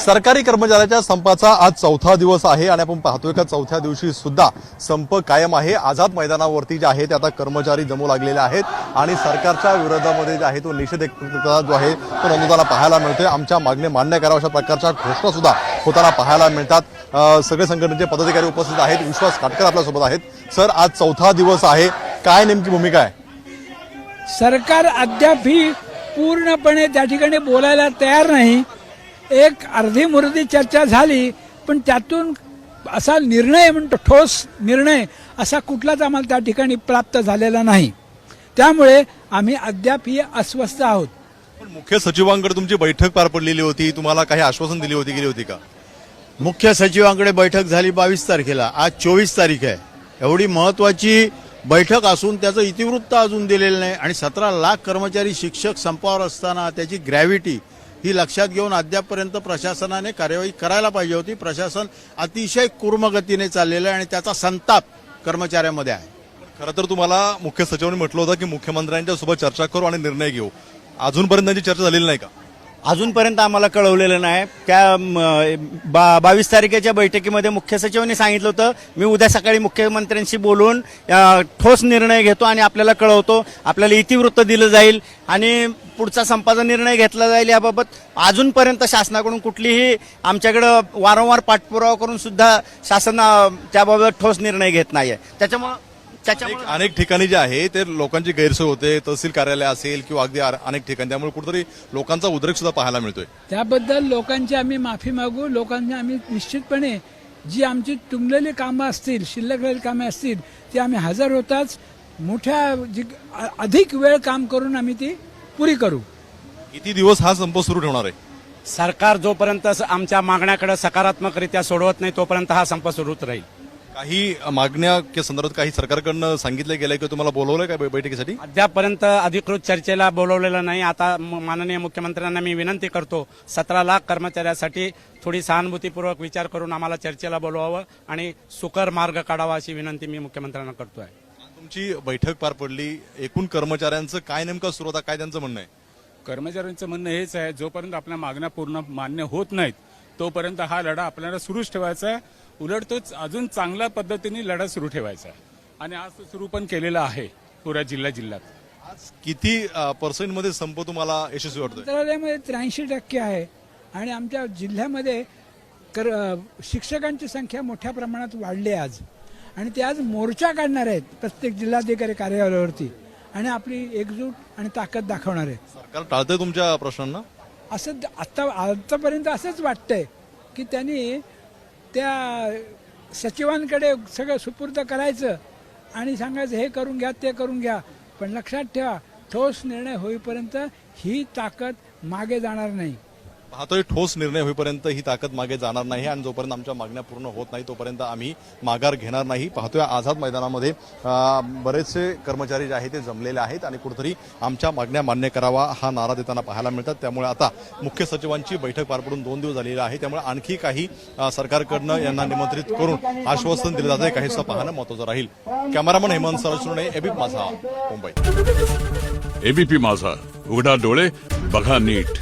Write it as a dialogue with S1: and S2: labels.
S1: सरकारी कर्मचाऱ्याच्या संपाचा आज चौथा दिवस आहे आणि आपण पाहतोय का चौथ्या दिवशी सुद्धा संप कायम आहे। आझाद मैदानावरती जे आहे ते आता कर्मचारी जमू लागलेले आहेत आणि सरकारच्या विरोधामध्ये जे आहे तो निषेध जो आहे तो नोंदवताना पाहायला मिळतोय। आमच्या मागण्या मान्य कराव्या अशा प्रकारच्या घोषणा सुद्धा होताना पाहायला मिळतात। सगळे संघटनेचे पदाधिकारी उपस्थित आहेत। विश्वास काटकर आपल्यासोबत आहेत। सर, आज चौथा दिवस आहे, काय नेमकी भूमिका आहे?
S2: सरकार अद्याप ही पूर्णपणे त्या ठिकाणी बोलायला तयार नाही। एक अर्धी मुर्दी चर्चा झाली, पण त्यातून असा निर्णय म्हणतो ठोस निर्णय असा कुठलाच आम्हाला त्या ठिकाणी प्राप्त झालेला नाही। त्यामुळे आम्ही अद्याप ही अस्वस्थ आहोत।
S1: पण मुख्य सचिवांकडे तुमची बैठक पार पडलेली होती, तुम्हाला काही आश्वासन दिली होती का?
S3: मुख्य सचिवांकडे बैठक झाली 22 तारखेला, आज 24 तारीख आहे। एवढी महत्वाची बैठक असून त्याचं इतिवृत्त अजून दिलेलं नाही आणि 17 लाख कर्मचारी शिक्षक संपावर असताना त्याची ग्रॅव्हिटी ही लक्षात घेऊन अद्यापपर्यंत प्रशासनाने कार्यवाही करायला पाहिजे होती। प्रशासन अतिशय कुर्मगतीने चाललेलं आहे आणि त्याचा संताप कर्मचाऱ्यांमध्ये आहे।
S1: खरं तर तुम्हाला मुख्य सचिवांनी म्हटलं होतं की मुख्यमंत्र्यांच्या सोबत चर्चा करू आणि निर्णय घेऊ, अजूनपर्यंत त्यांची चर्चा झालेली नाही का?
S4: अजूनपर्यंत आम्हाला कळवलेलं नाही। त्या 22 तारखेच्या बैठकीमध्ये मुख्य सचिवांनी सांगितलं होतं मी उद्या सकाळी मुख्यमंत्र्यांशी बोलून ठोस निर्णय घेतो आणि आपल्याला कळवतो, आपल्याला इतिवृत्त दिलं जाईल आणि पुढचा संपाचा निर्णय घेतला जाईल। याबाबत अजूनपर्यंत शासनाकडून कुठलीही आमच्याकडे वारंवार पाठपुरावा करून सुद्धा शासन त्याबाबत ठोस निर्णय घेत नाहीये। त्याच्यामुळे
S1: अनेक ठिकाणी जे आहे ते लोकांची गैरसोय होते, तहसील कार्यालय असेल किंवा अगदी अनेक ठिकाणी, त्यामुळे कुठेतरी लोकांचा उद्रेक सुद्धा पाहायला मिळतोय।
S2: त्याबद्दल लोकांची आम्ही माफी मागू। लोकांनी आम्ही निश्चितपणे जी आमची तुंबलेली कामं असतील, शिल्लक राहिलेली कामे असतील ती आम्ही हजर होताच मोठ्या अधिक वेळ काम करून आम्ही ती पुरी करू।
S1: किती दिवस हा संप सुरू ठेवणार आहे?
S5: सरकार जोपर्यंत आमच्या मागण्याकडे सकारात्मकरित्या सोडवत नाही तोपर्यंत हा संप सुरूच राहील।
S1: काही मागण्या संदर्भात काही सरकारकडनं सांगितलं गेलंय की तुम्हाला बोलवलंय का बैठकीसाठी?
S5: अद्यापपर्यंत अधिकृत चर्चेला बोलवलेलं नाही। आता माननीय मुख्यमंत्र्यांना मी विनंती करतो 17 लाख कर्मचाऱ्यांसाठी थोडी सहानुभूतीपूर्वक विचार करून आम्हाला चर्चेला बोलवावं आणि सुकर मार्ग काढावा अशी विनंती मी मुख्यमंत्र्यांना करतोय।
S1: तुमची बैठक पार पडली, एकूण कर्मचाऱ्यांचं काय नेमकं सुरू होता, काय त्यांचं म्हणणं आहे?
S6: कर्मचाऱ्यांचं म्हणणं हेच आहे, जोपर्यंत आपल्या मागण्या पूर्ण मान्य होत नाहीत तोपर्यंत हा लढा आपल्याला सुरूच ठेवायचा आहे। उलट तोच अजून चांगल्या पद्धतीने लढा सुरू ठेवायचा आहे आणि आज तो सुरू पण केलेला आहे पुऱ्या जिल्ह्यात।
S1: आज किती पर्सेंटमध्ये संप तुम्हाला यशस्वी वाटतोय?
S2: मंत्रालयामध्ये 83% आहे आणि आमच्या जिल्ह्यामध्ये शिक्षकांची संख्या मोठ्या प्रमाणात वाढली आज आणि ते आज मोर्चा काढणार आहेत प्रत्येक जिल्हाधिकारी कार्यालयावरती आणि आपली एकजूट आणि ताकद दाखवणार आहे।
S1: सरकार टाळतंय तुमच्या प्रश्नांना?
S2: असं आतापर्यंत असंच वाटतंय की त्यांनी त्या सचिवांकडे सगळं सुपूर्द करायचं आणि सांगायचं हे करून घ्या ते करून घ्या, पण लक्षात ठेवा ठोस निर्णय होईपर्यंत ही ताकद मागे जाणार नाही।
S1: पाहतोय ठोस निर्णय होईपर्यंत ही ताकद मागे जाणार नाही आणि जोपर्यंत आमच्या मागण्या पूर्ण होत नाही तोपर्यंत आम्ही माघार घेणार नाही। पाहतोय आझाद मैदानामध्ये बरेचसे कर्मचारी जे आहेत ते जमलेले आहेत आणि कुठेतरी आमच्या मागण्या मान्य करावा हा नारा देताना पाहायला मिळतात। त्यामुळे आता मुख्य सचिवांची बैठक पार पडून 2 दिवस झालेले आहे, त्यामुळे आणखी काही सरकारकडनं यांना निमंत्रित करून आश्वासन दिलं जाते, काहीसं पाहणं महत्त्वाचं राहील। कॅमेरामन हेमंत सरसुणे, एबीपी माझा, मुंबई।
S7: एबीपी माझा, उघडा डोळे बघा नीट।